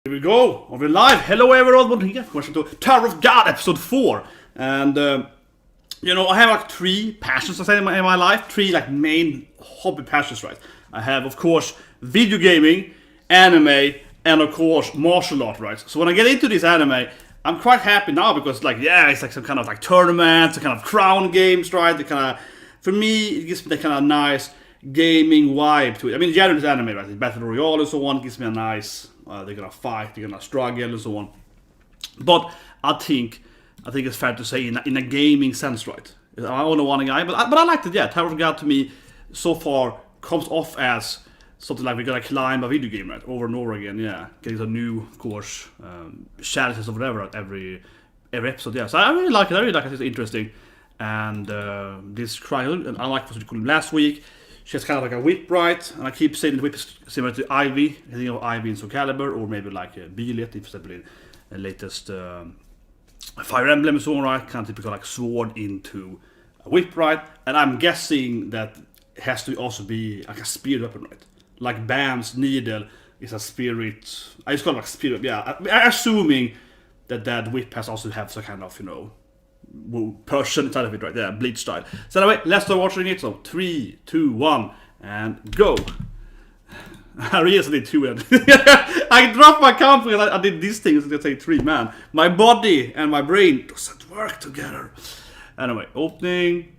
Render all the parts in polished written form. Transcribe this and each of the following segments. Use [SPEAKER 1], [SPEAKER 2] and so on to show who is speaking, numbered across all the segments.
[SPEAKER 1] Here we go, we're live. Hello everyone, welcome to Tower of God episode 4. And you know, I have like 3 passions I say in my life, 3 like main hobby passions, right? I have of course video gaming, anime, and of course martial art, right? So when I get into this anime, I'm quite happy now because like it's like some kind of like tournaments, some kind of crown games, right? The kind of, for me, it gives me that kind of nice gaming vibe to it. I mean, generally it's anime, right? It's Battle Royale and so on, it gives me a nice, they're gonna fight, they're gonna struggle and so on. But I think it's fair to say in a gaming sense, right? I only one guy, but I liked it, yeah. Tower of God to me so far comes off as something like we're gonna climb a video game, right? Over and over again, yeah. Getting some new, of course, challenges or whatever at every episode, yeah. So I really like it, it's interesting. And this trial, and I like what you called him last week. She has kind of like a whip, right? And I keep saying the whip is similar to Ivy. I think of Ivy in Soul Calibur, or maybe like Bielet, if it's in the latest Fire Emblem and so on, right? Kind of typical like sword into a whip, right? And I'm guessing that it has to also be like a spirit weapon, right? Like Bam's needle is a spirit. I just call it like spirit, yeah. I'm assuming that whip has also have some kind of, you know, person inside of it, right? Yeah, Bleach style. So anyway, let's start watching it. So 3, 2, 1, and go. I really did 2 and I dropped my count because I did these things. Let's say 3, man. My body and my brain doesn't work together. Anyway, opening.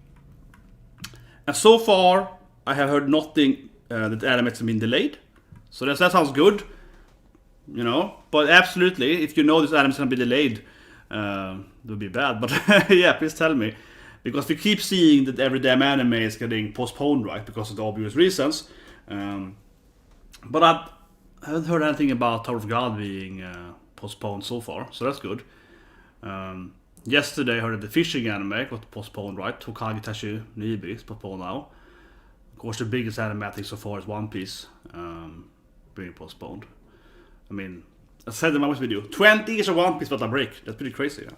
[SPEAKER 1] And so far, I have heard nothing that the animates have been delayed. So that sounds good, you know. But absolutely, if you know this animate's gonna be delayed, it would be bad, but yeah, please tell me. Because we keep seeing that every damn anime is getting postponed, right? Because of the obvious reasons. But I haven't heard anything about Tower of God being postponed so far, so that's good. Yesterday I heard that the fishing anime got postponed, right? Tokage Tashi Nibi is postponed now. Of course, the biggest anime I think so far is One Piece being postponed. I mean, I said in my video, 20 years of One Piece but a break. That's pretty crazy, yeah.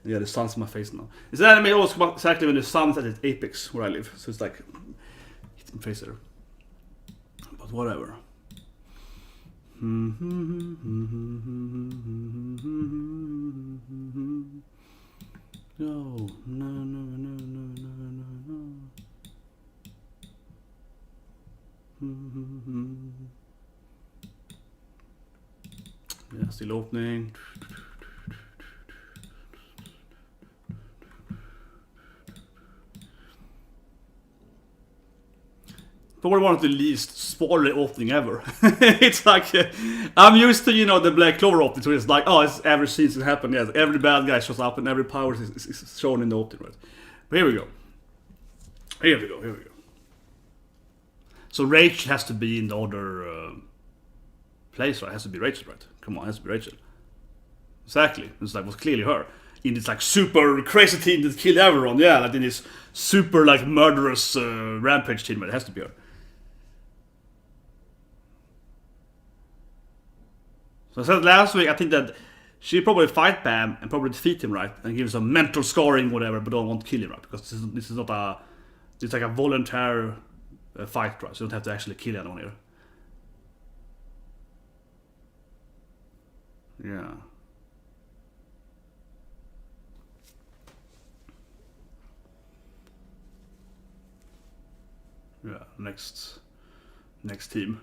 [SPEAKER 1] Yeah, the sun's in my face now. This anime always comes exactly when the sun's at its apex where I live. So it's like, it's my face there. But whatever. No, Yeah, still opening. Probably one of the least spoiler opening ever. It's like, I'm used to, you know, the Black Clover opening, so it's like, oh, it's every season happen, yes. Every bad guy shows up and every power is shown in the opening, right? But here we go. Here we go. So Rachel has to be in the other place, right? It has to be Rachel, right? Come on, it has to be Rachel. Exactly. It's like, was clearly her. In this like super crazy team that killed everyone, yeah, like in this super like murderous rampage team, but it has to be her. So I said last week, I think that she probably fight Bam and probably defeat him, right? And give him some mental scarring, whatever, but don't want to kill him, right? Because this is not a, it's like a voluntary fight, right? So you don't have to actually kill anyone here. Yeah. Yeah, next team.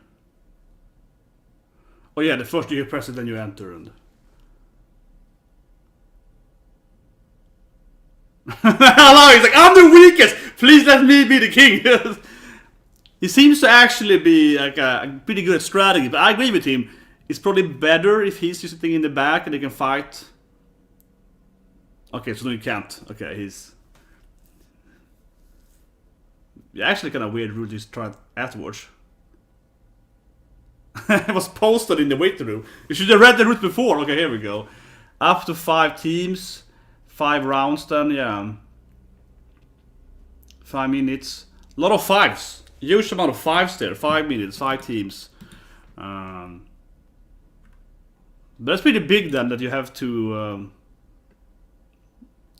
[SPEAKER 1] Oh yeah, the first you press it, then you enter and... Hello, he's like, I'm the weakest! Please let me be the king! He seems to actually be like a pretty good at strategy, but I agree with him. It's probably better if he's just sitting in the back and they can fight. Okay, so no you can't. Okay, he's... Actually kind of weird route just tried afterwards. It was posted in the waiting room. You should have read the route before. Okay, here we go. Up to 5 teams. 5 rounds then, yeah. 5 minutes. A lot of 5s. Huge amount of 5s there. 5 minutes, 5 teams. But that's pretty big then that you have to...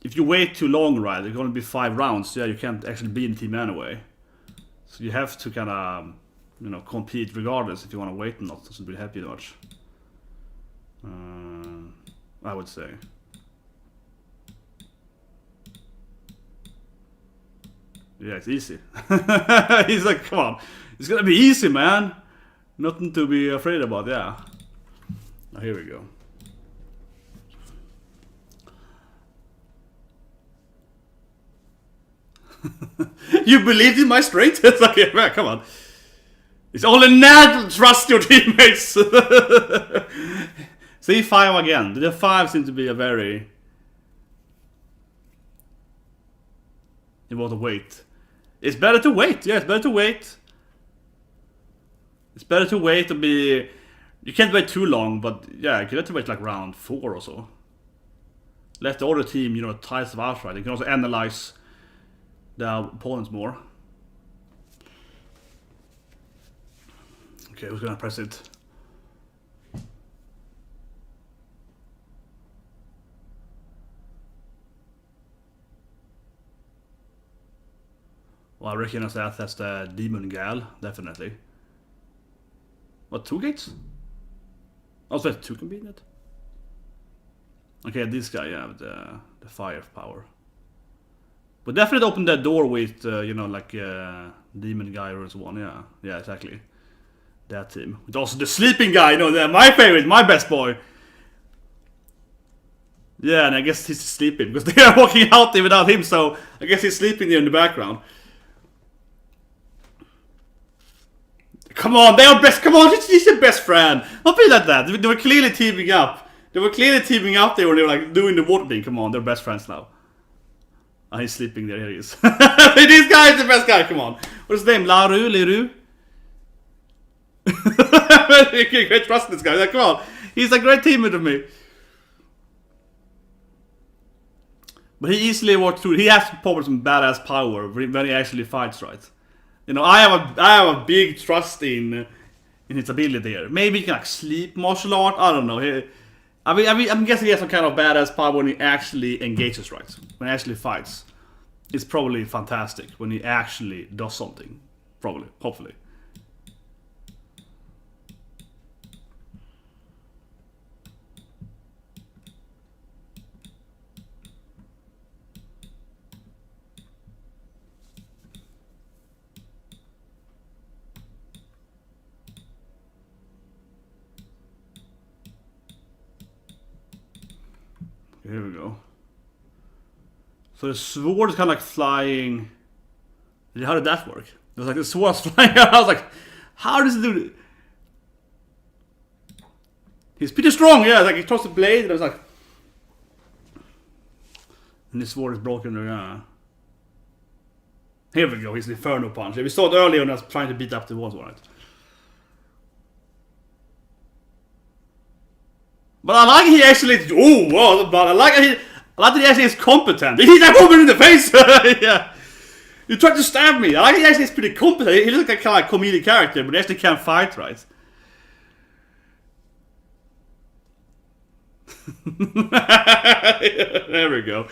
[SPEAKER 1] if you wait too long, right, it's going to be 5 rounds. Yeah, you can't actually be in the team anyway. So you have to kind of, you know, compete regardless if you want to wait or not. Doesn't really help you much. I would say. Yeah, it's easy. He's like, come on. It's gonna be easy, man. Nothing to be afraid about, yeah. Now, here we go. You believed in my strength? It's like, yeah, man, come on. It's only natural to trust your teammates. C5 again. The 5 seems to be a very... You want to wait. It's better to wait. Yeah, it's better to wait. It's better to wait to be... You can't wait too long, but yeah, you can have to wait like round 4 or so. Let the other team, you know, Talse Uzer, right? You can also analyze the opponents more. Okay, who's gonna press it? Well, I recognize that's the demon gal, definitely. What, 2 gates? Also, 2 can be in it. Okay, this guy, yeah, with the firepower. But definitely open that door with, you know, like demon guy or so on. Yeah, yeah, exactly. That team. With also the sleeping guy, you know, my favorite, my best boy. Yeah, and I guess he's sleeping because they are walking out there without him, so I guess he's sleeping there in the background. Come on, they are best. Come on, he's your best friend. Don't be like that. They were clearly teaming up. They were clearly teaming up there when they were like doing the water thing. Come on, they're best friends now. Ah, he's sleeping there. Here he is. This guy is the best guy. Come on. What's his name? Leru? You can't trust this guy. Like, come on. He's a great teammate of me. But he easily walked through. He has probably some badass power when he actually fights, right? You know, I have a big trust in his ability here. Maybe he can like sleep martial art. I don't know. I mean, I'm guessing he has some kind of badass power when he actually engages, right? When he actually fights. It's probably fantastic when he actually does something. Probably, hopefully. Here we go. So the sword is kind of like flying. How did that work? It was like the sword was flying out. I was like, how does it do it? He's pretty strong, yeah. Like he throws the blade, and I was like, and the sword is broken. Yeah. Here we go. He's the Inferno punch. We saw it earlier when I was trying to beat up the walls, right? But I like he actually. Oh, wow! But I like that he actually is competent. He's that woman in the face. Yeah. You tried to stab me. I like he actually is pretty competent. He looks like kind of comedic character, but he actually can't fight, right? There we go.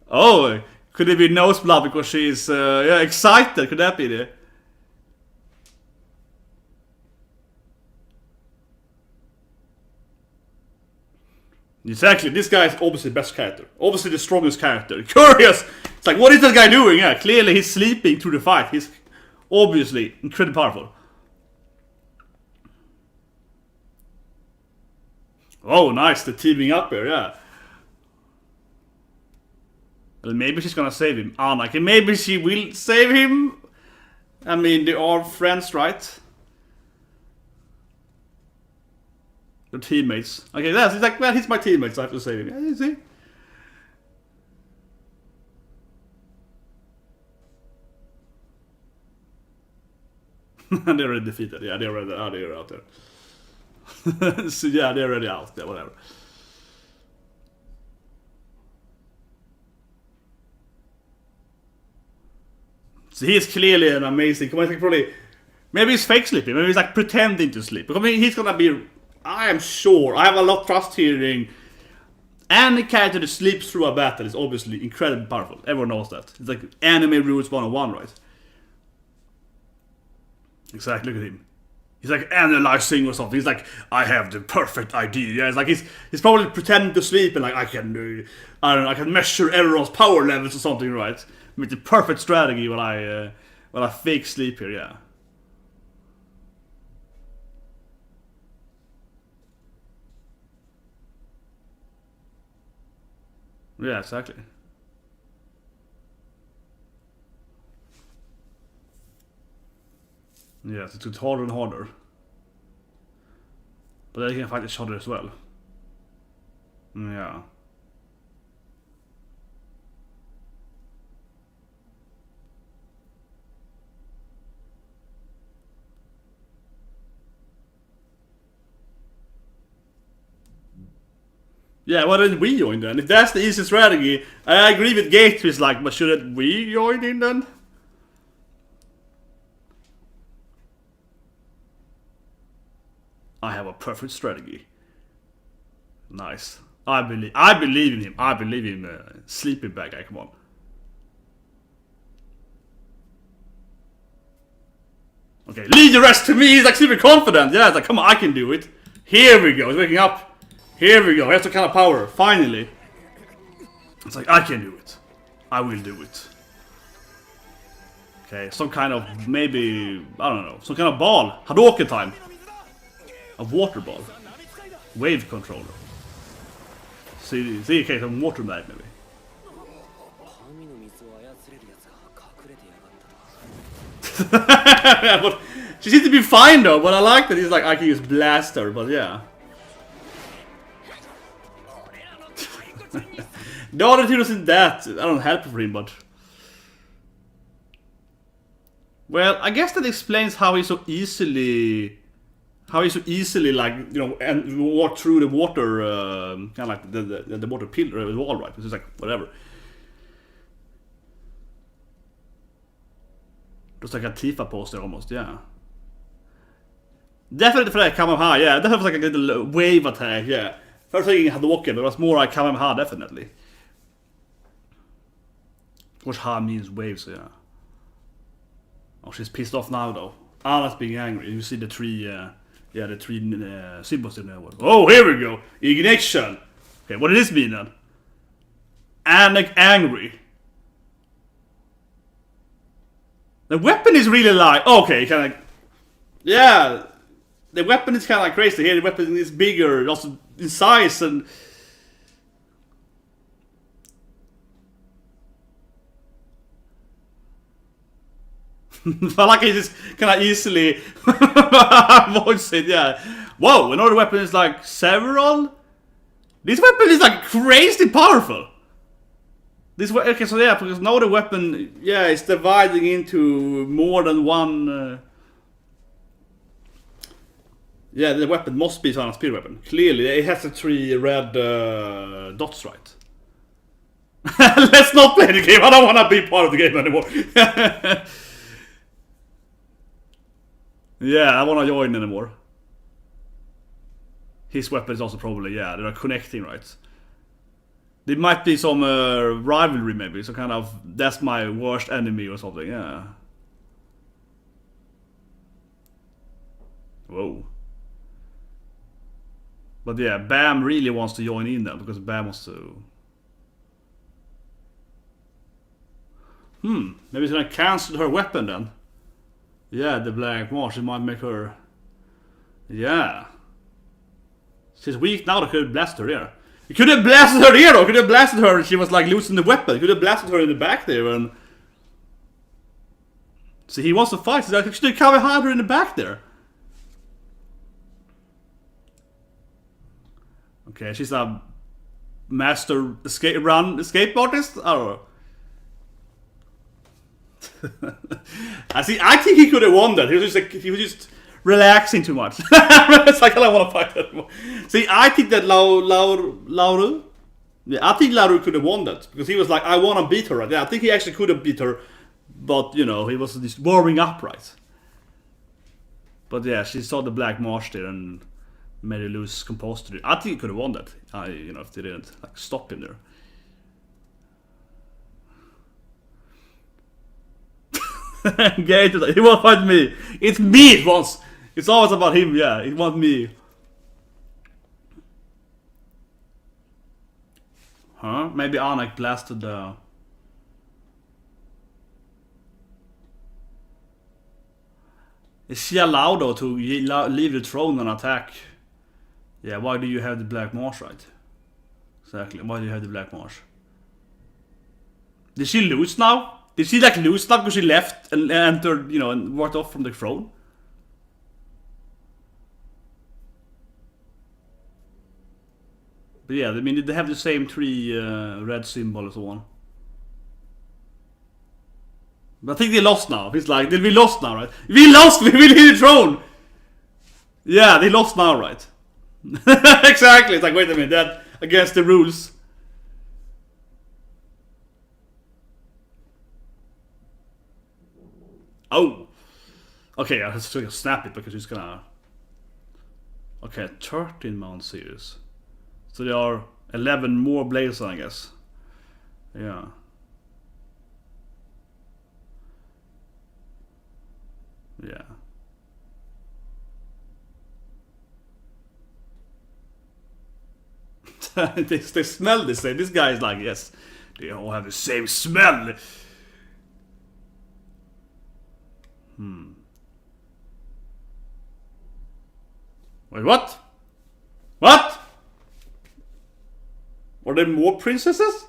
[SPEAKER 1] Oh, could it be nose blood because she's yeah, excited? Could that be it? Exactly, this guy is obviously the best character. Obviously the strongest character. Curious! It's like, what is that guy doing? Yeah, clearly he's sleeping through the fight. He's obviously incredibly powerful. Oh, nice, the teaming up here, yeah. Well, maybe she's gonna save him. Anaak, and maybe she will save him. I mean, they are friends, right? They're teammates. Okay, that's it's like, well, he's my teammate, so I have to save him. Yeah, you see? They're already defeated. Yeah, they're already they're out there. So yeah, they're already out there, whatever. So he's clearly an amazing. Probably, maybe he's fake sleeping. Maybe he's like pretending to sleep. Because I mean, he's gonna be. I am sure. I have a lot of trust here in any character that sleeps through a battle is obviously incredibly powerful. Everyone knows that. It's like anime rules 101, right? Exactly. Look at him. He's like analyzing or something. He's like, I have the perfect idea. Yeah, it's like he's probably pretending to sleep and like I don't know, I can measure everyone's power levels or something, right? Make the perfect strategy when I fake sleep here. Yeah. Yeah, exactly. Yes, it's harder and harder. But they can fight each other as well. Yeah. Yeah, why didn't we join then? If that's the easy strategy, I agree with Gates. He's like, but shouldn't we join in then? I have a perfect strategy. Nice. I believe in him. I believe in sleeping bag guy. Come on. Okay, leave the rest to me. He's like super confident. Yeah, it's like, come on, I can do it. Here we go. He's waking up. Here we go. He has the kind of power. Finally. It's like, I can do it. I will do it. Okay, some kind of, maybe, I don't know, some kind of ball. Hadouken time. A water ball. Wave controller. See, okay, some water mag maybe. But she seems to be fine though, but I like that he's like, I can use blaster, but yeah. The other two isn't that. I don't help for him, but well, I guess that explains how he's so easily like, you know, and walk through the water, kind of like the water pillar wall, right? It's just like whatever. Just like a Tifa poster almost, yeah. Definitely for that Kamehameha, yeah. Definitely like a little wave attack, yeah. First thinking Hadouken, but it was more like Kamehameha, definitely. Which Ha means waves, so yeah. Oh, she's pissed off now though. Anaak's being angry. You see the three, the three symbols in there. Oh, here we go. Ignition. Okay, what does this mean then? Anaak angry. The weapon is really like, okay, kind of like, yeah. The weapon is kind of like crazy here. The weapon is bigger, also in size and. I like he just kind of easily avoids it, yeah. Whoa, another weapon is like several? This weapon is like crazy powerful. Okay, so yeah, because now the weapon, yeah, is dividing into more than one. Yeah, the weapon must be a speed weapon. Clearly, it has the three red dots, right? Let's not play the game. I don't want to be part of the game anymore. Yeah, I want to join anymore. His weapon is also probably, yeah, they're connecting, right? There might be some rivalry, maybe. So kind of, that's my worst enemy or something, yeah. Whoa. But yeah, Bam really wants to join in then, because Bam wants to... Maybe he's gonna cancel her weapon then. Yeah, the Black Marsh, it might make her... Yeah. She's weak now, they could have blasted her there. You could have blasted her there though, could have blasted her and she was like losing the weapon. You could have blasted her in the back there and... See, he wants to fight, so I should have covered her in the back there. Okay, she's a master escape artist? I don't know. I think he could have won that. He was just relaxing too much. It's like I don't want to fight anymore. See, I think that Lauru, yeah, I think Lauru could have won that because he was like, I want to beat her. Right? Yeah, I think he actually could have beat her, but you know, he was just warming up, right? But yeah, she saw the Black Marsh there and made her lose composure. I think he could have won that. You know, if they didn't like stop him there. Gate, he won't fight me. It's me it wants. It's always about him, yeah. It wants me. Huh? Maybe Anaak blasted the... Is she allowed though to leave the throne and attack? Yeah, why do you have the Black Marsh, right? Exactly, why do you have the Black Marsh? Did she lose now? Did she like lose now because she left and entered, you know, and walked off from the throne? But yeah, I mean, they have the same three red symbol and so on. But I think they lost now. It's like, we lost now, right? We lost! We will leave the throne! Yeah, they lost now, right? Exactly, it's like, wait a minute, that against the rules. Oh! Okay, I have to snap it because he's gonna... Okay, 13 Mount series. So there are 11 more blades, I guess. Yeah. Yeah. they smell the same. This guy is like, yes, they all have the same smell. Wait, what? What? Are there more princesses?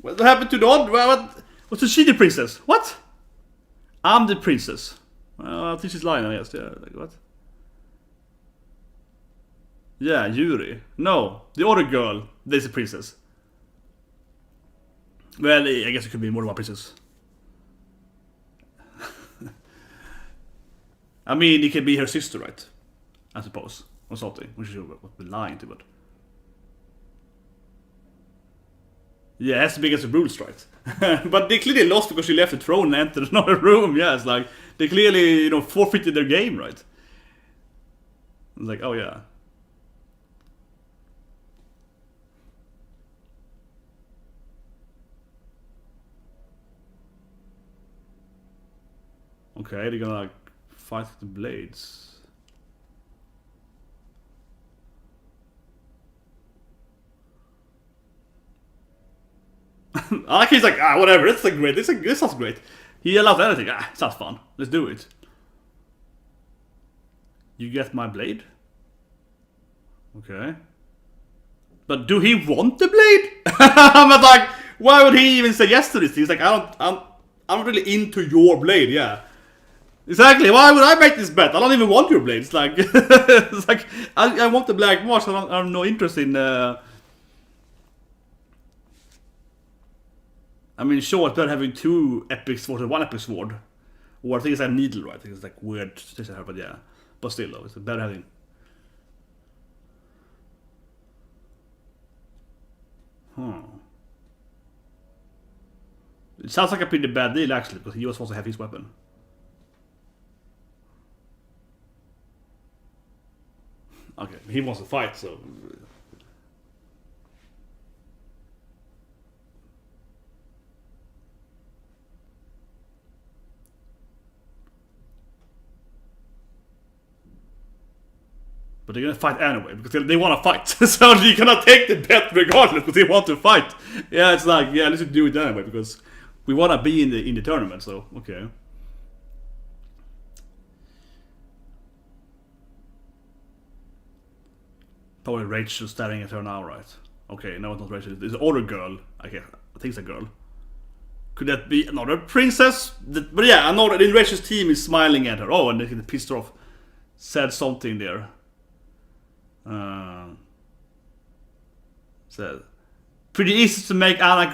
[SPEAKER 1] What happened to the odd? What's she the princess? What? I'm the princess. I think she's lying, I guess. Yeah, like what? Yeah, Yuri. No, the other girl. There's a princess. Well, I guess it could be more than one princess. I mean, it could be her sister, right? I suppose. Or something. Which she would be lying to, but... Yeah, it has to be against the rules, right? But they clearly lost because she left the throne and entered another room. Yeah, it's like, they clearly, you know, forfeited their game, right? It's like, oh yeah. Okay, they're gonna like fight the blades. He's like, whatever, it's like great. This sounds great. He allows anything. It sounds fun. Let's do it. You get my blade? Okay. But do he want the blade? I'm like, why would he even say yes to this? He's like, I'm not really into your blade, yeah. Exactly, why would I make this bet? I don't even want your blade. It's like, it's like I want the Black Marsh. I have no interest in... I mean, sure, it's better having two epic swords than one epic sword. Or I think it's a needle, right? I think it's like weird things I heard, but yeah. But still, though, it's better having... It sounds like a pretty bad deal, actually, because he was supposed to have his weapon. Okay, he wants to fight, so... But they're gonna fight anyway, because they wanna fight. So you cannot take the bet regardless, because they want to fight. Yeah, it's like, yeah, let's just do it anyway, because we wanna be in the tournament, so, okay. Probably Rachel staring at her now, right? Okay, no, it's not Rachel. It's the other girl. I think it's a girl. Could that be another princess? But yeah, another. Rachel's team is smiling at her. Oh, and they pissed her off. Said something there. Said, pretty easy to make Anaak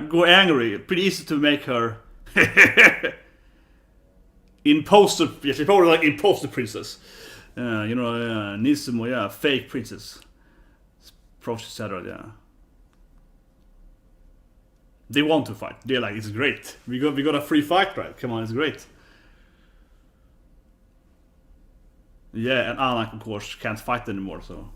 [SPEAKER 1] go angry. Pretty easy to make her imposter. Yeah, she's probably like imposter princess. You know, Nisimo, yeah, fake princess. Probably said her, yeah. They want to fight. They're like, it's great. We got a free fight, right? Come on, it's great. Yeah, and Anaak, of course, can't fight anymore, so...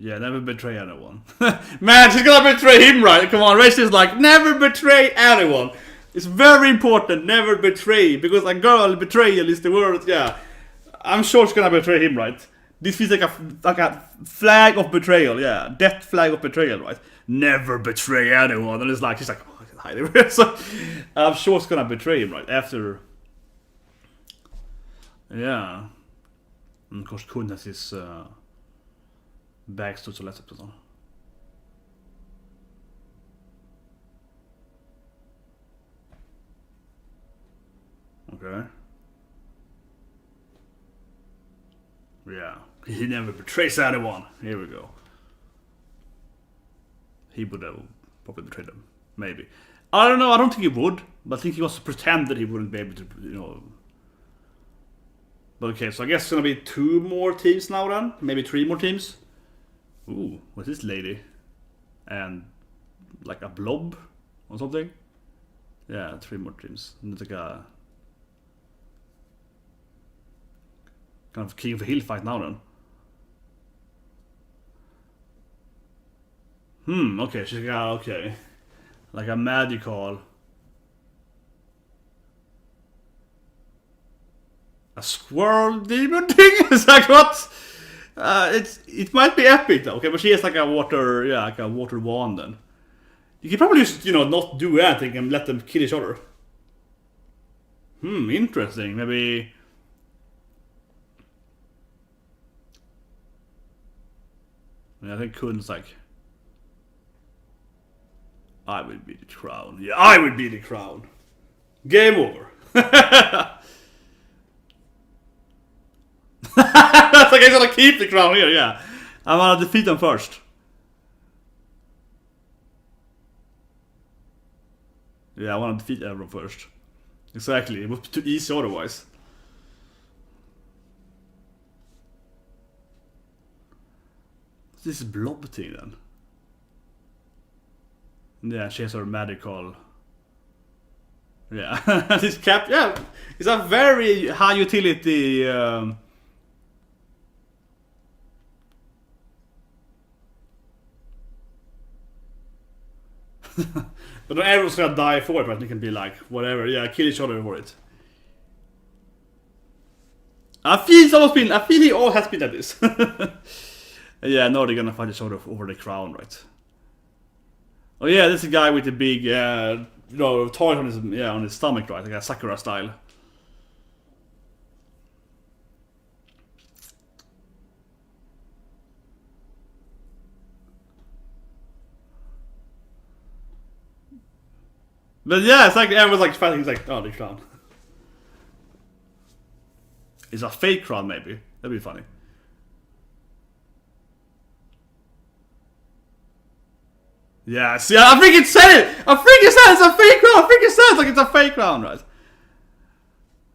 [SPEAKER 1] Yeah, never betray anyone. Man, she's gonna betray him, right? Come on, Rachel is like, never betray anyone. It's very important, never betray, because a girl betrayal is the word. Yeah, I'm sure she's gonna betray him, right? This feels like a flag of betrayal. Yeah, death flag of betrayal, right? Never betray anyone, and it's like she's like, oh, I can hide it. So I'm sure she's gonna betray him, right? After, yeah, and of course Kun has his backstory to last episode. Okay. Yeah. He never betrays anyone. Here we go. He would have probably betrayed them. Maybe. I don't know. I don't think he would. But I think he wants to pretend that he wouldn't be able to, you know. But okay, so I guess it's gonna be 2 more teams now then. Maybe 3 more teams. Ooh, what's this lady? And like a blob or something? Yeah, 3 more teams. And it's like a kind of King of the Hill fight now then. Okay, she's got, okay. Like a magical. A squirrel demon thing? It's like what? It might be epic though, okay, but she has like a water, yeah, like a water wand then. You can probably just, you know, not do anything and let them kill each other. Interesting. Maybe. I think Kun's like, I will be the crown. Yeah, I will be the crown. Game over. That's like he's gonna keep the crown here, yeah. I'm gonna defeat them first. Yeah, I wanna defeat everyone first. Exactly, it would be too easy otherwise. What's this blob thing then? Yeah, she has her medical. Yeah, this cap. Yeah, it's a very high utility. But not everyone's gonna die for it, but they can be like whatever. Yeah, kill each other for it. I feel he all has been at this. Yeah, no, they're gonna fight each other over the crown, right? Oh yeah, this is a guy with the big, you know, toy on his stomach, right? Like a Sakura style. But yeah, it's like everyone's like fighting. He's like, oh, the crown. It's a fake crown, maybe. That'd be funny. Yeah, see, I freaking said it! I freaking said it's a fake crown! I freaking said it's like it's a fake crown, right?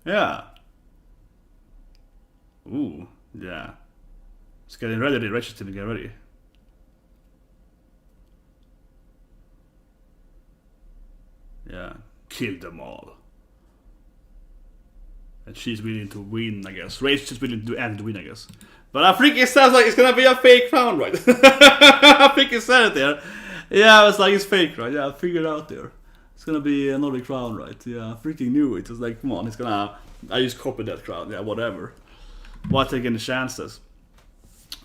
[SPEAKER 1] Yeah. Ooh, yeah. It's getting ready, the Rachel team to get ready. Yeah, kill them all. And she's willing to win, I guess. Rachel's willing to do anything to win, I guess. But I freaking sounds like it's gonna be a fake crown, right? I freaking said it there. Yeah, I was like, it's fake, right? Yeah, I figured it out there. It's gonna be another crown, right? Yeah, I freaking knew it. It was like, come on, it's gonna. I just copied that crown. Yeah, whatever. Why taking the chances?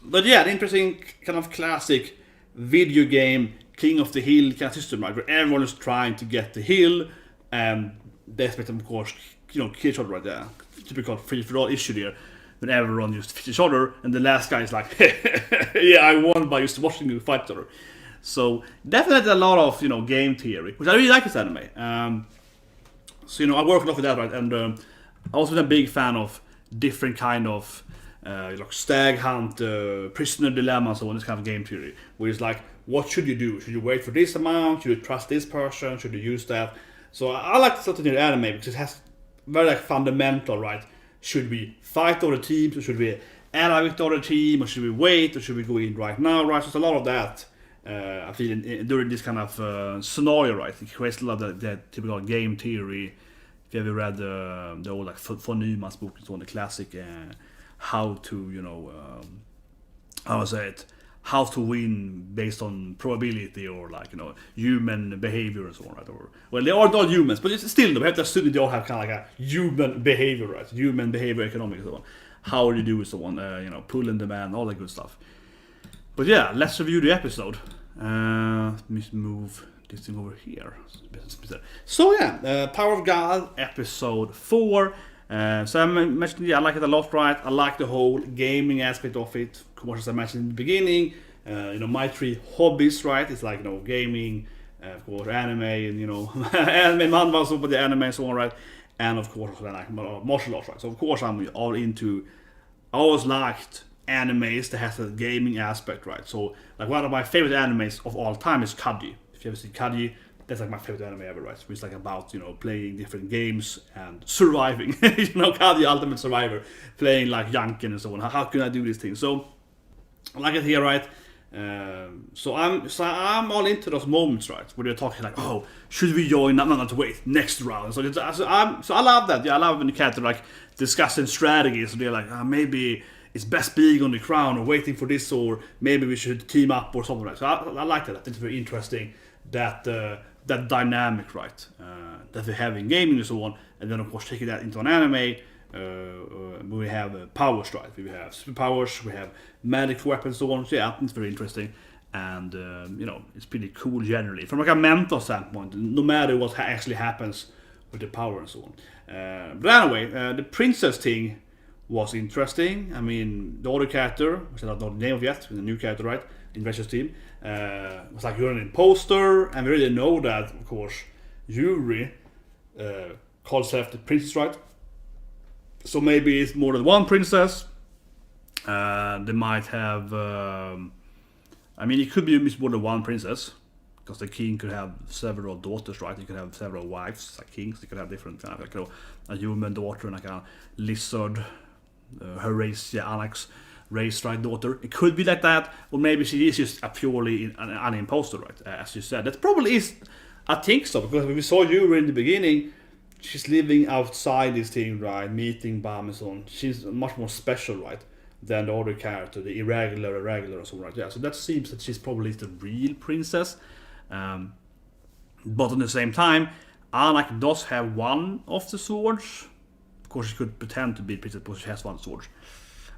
[SPEAKER 1] But yeah, the interesting kind of classic video game King of the Hill kind of system, right? Where everyone is trying to get the hill, and they expect them, of course, you know, kill each other right there. Typical free-for-all issue there. When everyone just defeats each other, and the last guy is like, yeah, I won by just watching you fight each other. So definitely a lot of, you know, game theory, which I really like this anime. So, you know, I work a lot with that, right? And I also been a big fan of different kind of like stag hunt, prisoner dilemma, and so on, this kind of game theory, where it's like, what should you do? Should you wait for this amount? Should you trust this person? Should you use that? So I like this sort of anime because it has very like fundamental, right? Should we fight other teams, or should we ally with the other team, or should we wait, or should we go in right now, right? So there's a lot of that. I feel during this kind of scenario, right? It creates a lot of that typical game theory. If you ever read the old like von Neumann's book, it's one of the classic how to, you know, how I say it, how to win based on probability or like, human behavior and so on, right? Or, well, they are not humans, but it's still, we have to assume they all have kind of like a human behavior, right? Human behavior, economics, and so on. How do you do so on? Pull in demand, all that good stuff. But yeah, let's review the episode. Let me move this thing over here. So yeah, Power of God, episode 4. So I mentioned, I like it a lot, right? I like the whole gaming aspect of it. Of course, as I mentioned in the beginning, my 3 hobbies, right? It's like, gaming, of course, anime, and, anime, manhwa, so but the anime and so on, right? And of course, I like martial arts, right? So of course, I'm all into, I always liked animes that has a gaming aspect, right? So like one of my favorite animes of all time is Kaji. If you ever seen Kaji, that's like my favorite anime ever, right? It's like about, playing different games and surviving. Kaji Ultimate Survivor, playing like Yanken and so on. How can I do these things? So I like it here, right? So I'm all into those moments, right? Where they're talking like, oh, should we join? Not wait, next round. So I love that. Yeah, I love when the character like discussing strategies. So they're like, maybe it's best being on the crown or waiting for this, or maybe we should team up or something like that. So I like that. I think it's very interesting that dynamic, right? That we have in gaming and so on, and then of course taking that into an anime. We have powers, right? We have superpowers, we have magic weapons, so on. So yeah, it's very interesting, and it's pretty cool generally from like a mental standpoint. No matter what actually happens with the power and so on. But anyway, the princess thing was interesting. I mean, the other character, which I don't know the name of yet, the new character, right? The Investors team was like you're an imposter, and we really know that, of course, Yuri calls herself the princess, right? So maybe it's more than one princess. They might have. It could be more than one princess, because the king could have several daughters, right? He could have several wives, like kings. He could have different kind of like a human daughter and like a lizard, her race, Anaak's race, right, daughter. It could be like that, or maybe she is just a purely an imposter, right? As you said, that probably is. I think so, because when we saw Yuri in the beginning, she's living outside this thing, right? Meeting Bam and so on. She's much more special, right, than the other character, the irregular, and so on, right? Yeah, so that seems that she's probably the real princess. But at the same time, Anaak does have one of the swords. Of course, she could pretend to be princess because she has one sword.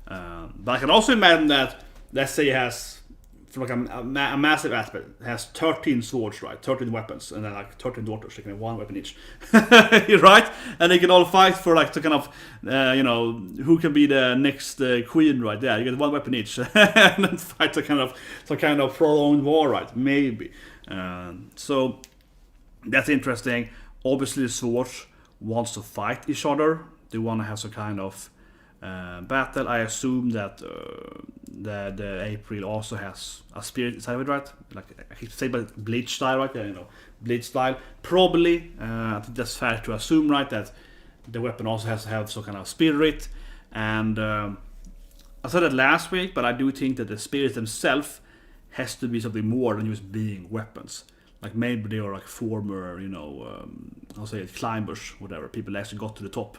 [SPEAKER 1] But I can also imagine that, let's say, he has, from like a massive aspect, has 13 swords, right? 13 weapons, and then like 13 daughters. They can have one weapon each, right? And they can all fight for like to kind of, who can be the next queen, right? Yeah, you get one weapon each, and then fight some kind of prolonged war, right? Maybe. So that's interesting. Obviously, the swords wants to fight each other. They want to have some kind of battle. I assume that the April also has a spirit inside of it, right? Like I keep saying, but Bleach style, right? Yeah, Bleach style. Probably, I think that's fair to assume, right? That the weapon also has to have some kind of spirit. And I said that last week, but I do think that the spirits themselves has to be something more than just being weapons. Like maybe they are like former, I'll say it, climbers, whatever. People actually got to the top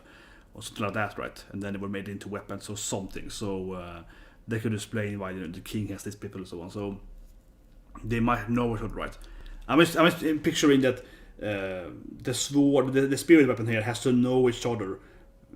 [SPEAKER 1] or something like that, right? And then they were made into weapons or something. So they could explain why the king has these people and so on. So they might know it, right? I'm just picturing that the sword, the spirit weapon here has to know each other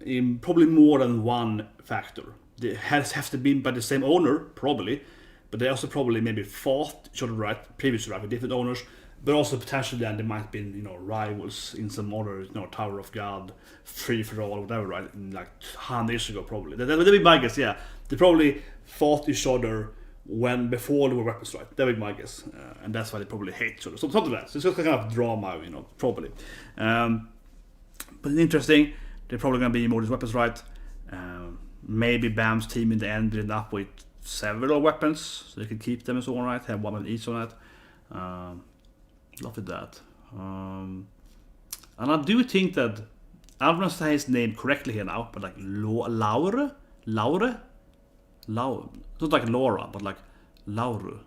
[SPEAKER 1] in probably more than one factor. They have to be by the same owner, probably, but they also probably maybe fought each other, right? Previously, right, with different owners. But also potentially then there might be rivals in some other Tower of God, free for all, whatever, right? In like 100 years ago, probably. That would be my guess. Yeah, they probably fought each other before they were weapons, right? That would be my guess, and that's why they probably hate each other. So something like that. So it's just kind of drama, probably. But interesting. They're probably gonna be more than weapons, right? Maybe Bam's team in the end ended up with several weapons, so they can keep them and so on, right? Have one of each on that. Love at that. And I do think that, I don't know if I say his name correctly here now, but like Laure? Not like Laura, but like Laure.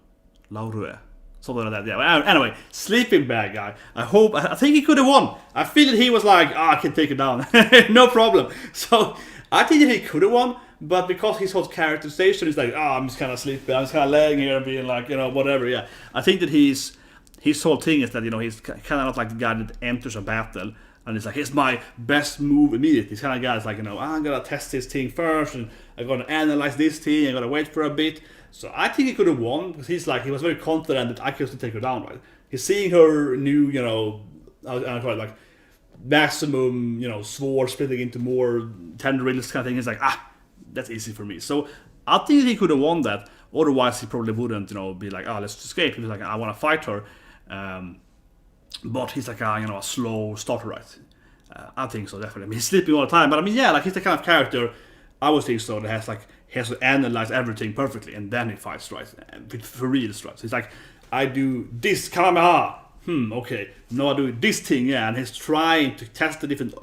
[SPEAKER 1] Something like that, yeah. Anyway, sleeping bag guy. I think he could have won. I feel that he was like, I can take it down. No problem. So I think that he could have won, but because his whole characterization is like, I'm just kind of sleepy, I'm just kind of laying here and being like, whatever. Yeah, I think that his whole thing is that he's kind of not like the guy that enters a battle and it's like, here's my best move immediately. He's kind of guy that's like, I'm gonna test this thing first and I'm gonna analyze this thing. I'm gonna wait for a bit. So I think he could have won because he was very confident that I could still take her down. Right? He's seeing her new, I call it like maximum, sword splitting into more tendrils kind of thing. He's like, that's easy for me. So I think he could have won that. Otherwise, he probably wouldn't, be like, let's escape. He was like, I want to fight her. But he's like, a slow starter, right? I think so, definitely. I mean, he's sleeping all the time. But I mean, yeah, like he's the kind of character I would think so that he has to analyze everything perfectly and then he fights, right? For real, right? So he's like, I do this Kamehameha. Okay. No, I do this thing, yeah. And he's trying to test the different,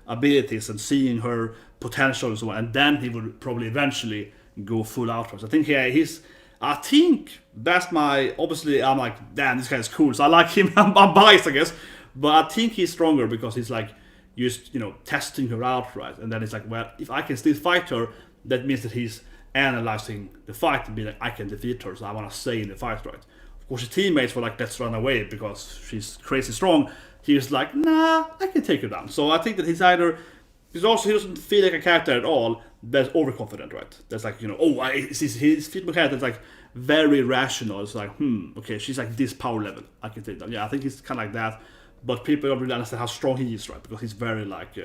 [SPEAKER 1] abilities and seeing her potential and so on. And then he would probably eventually go full out. So I think, I think that's obviously I'm like, damn, this guy is cool. So I like him. I'm biased, I guess. But I think he's stronger because he's like, just, testing her out, right? And then it's like, well, if I can still fight her, that means that he's analyzing the fight and be like, I can defeat her, so I want to stay in the fight, right? Of course, his teammates were like, let's run away because she's crazy strong. He was like, nah, I can take her down. So I think that he doesn't feel like a character at all that's overconfident, right? That's like, his female character is like very rational. It's like, okay, she's like this power level, I can take down. Yeah, I think he's kind of like that. But people don't really understand how strong he is, right? Because he's very like,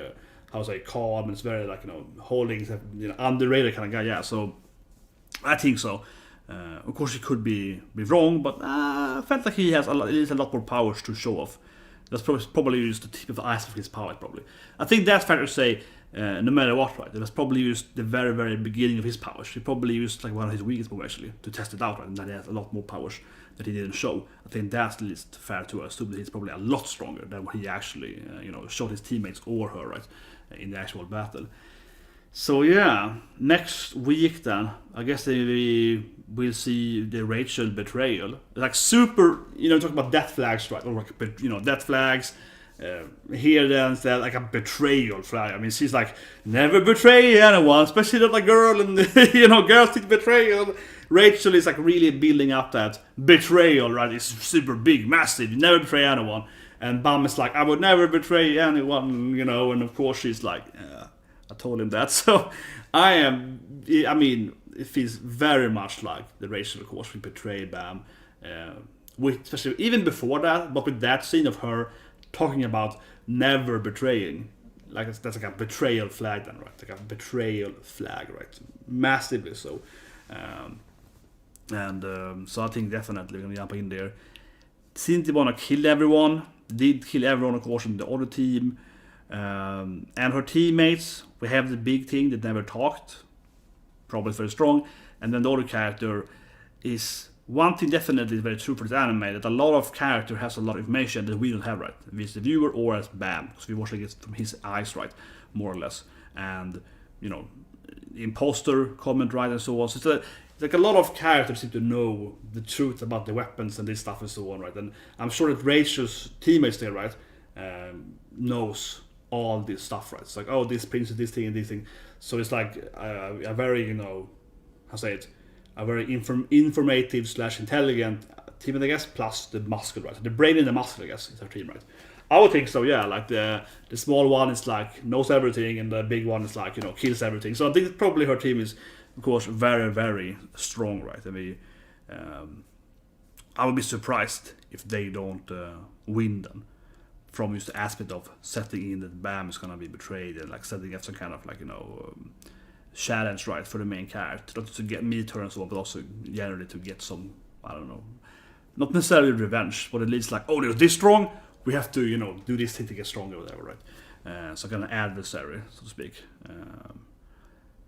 [SPEAKER 1] calm and it's very like, holding, underrated kind of guy. Yeah, so I think so. Of course, he could be wrong, but I felt like he has a lot more powers to show off. That's probably just the tip of the iceberg of his power, probably. I think that's fair to say, no matter what, right? It was probably used the very, very beginning of his powers. He probably used like one of his weakest powers actually to test it out, right? And then he has a lot more powers that he didn't show. I think that's at least fair to assume that he's probably a lot stronger than what he actually, showed his teammates or her, right, in the actual battle. So yeah, next week then, I guess we will see the Rachel betrayal. Like super, talk about death flags, right? Or like, death flags. Here then instead like a betrayal flag. I mean, she's like, never betray anyone, especially not a girl, and girls did betrayal. Rachel is like really building up that betrayal, right? It's super big, massive. You never betray anyone. And Bam is like, I would never betray anyone, and of course she's like, I told him that. So it feels very much like the Rachel, of course, we betrayed Bam. Especially even before that, but with that scene of her talking about never betraying, like that's like a betrayal flag then, right? Like a betrayal flag, right? Massively so. So I think definitely we're gonna jump in there. Didn't want to kill everyone. Did kill everyone, of course, in the other team. And her teammates, we have the big thing that never talked. Probably very strong. And then the other character is one thing definitely is very true for this anime, that a lot of character has a lot of information that we don't have, right? As the viewer or as Bam, because we watching it from his eyes, right? More or less. And, imposter comment, right? And so on. So it's like a lot of characters seem to know the truth about the weapons and this stuff and so on, right? And I'm sure that Rachel's teammates there, right, knows all this stuff, right? It's like, oh, this princess, this thing and this thing. So it's like a very, a very informative / intelligent team, I guess, plus the muscle, right? The brain and the muscle, I guess, is our team, right? I would think so, yeah. Like the small one is like knows everything, and the big one is like kills everything. So I think probably her team is, of course, very, very strong, right? I mean, I would be surprised if they don't win then. From just the aspect of setting in that Bam is gonna be betrayed and like setting up some kind of like challenge, right, for the main character, not to get meet her and so on, but also generally to get some, I don't know, not necessarily revenge, but at least like, oh, they're this strong, we have to do this thing to get stronger or whatever, right? So kind of adversary, so to speak,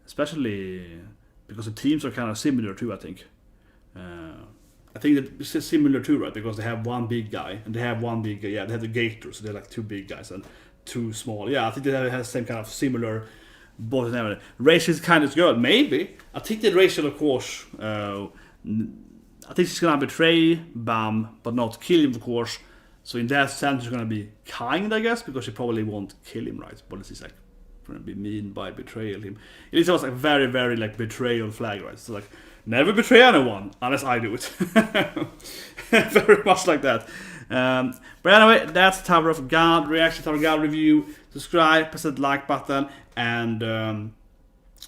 [SPEAKER 1] especially because the teams are kind of similar too. I think that it's similar too, right? Because they have one big guy and they have one big guy. Yeah, they have the Gator, so they're like two big guys and two small. Yeah, I think they have the same kind of similar. But never. Rachel is kind of good, maybe. I think that Rachel, of course, I think she's gonna betray Bam, but not kill him, of course. So in that sense, she's gonna be kind, I guess, because she probably won't kill him, right? But she's like gonna be mean by betrayal him. It was like very, very like betrayal flag, right? So like never betray anyone unless I do it. Very much like that. But anyway, that's Tower of God reaction, Tower of God review. Subscribe, press that like button, and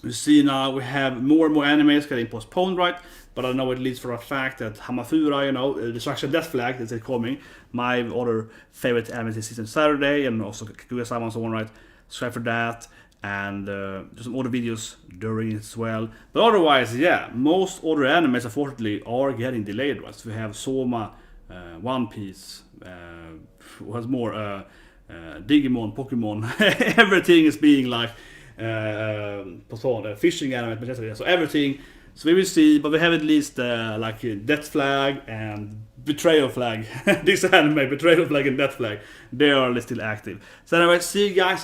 [SPEAKER 1] you see now we have more and more animes getting postponed, right? But I know at least for a fact that Hamafura, you know, Destruction Death Flag is coming. My other favorite anime this season Saturday, and also Kaguya-sama and so on, right? Subscribe for that, and there's some other videos during it as well. But otherwise, yeah, most other animes unfortunately are getting delayed, right? So we have Soma, One Piece, what's more, Digimon, Pokemon, everything is being like postponed. Fishing anime, etc. So everything. So we will see, but we have at least like Death Flag and Betrayal Flag. This anime, Betrayal Flag and Death Flag, they are still active. So anyway, see you guys.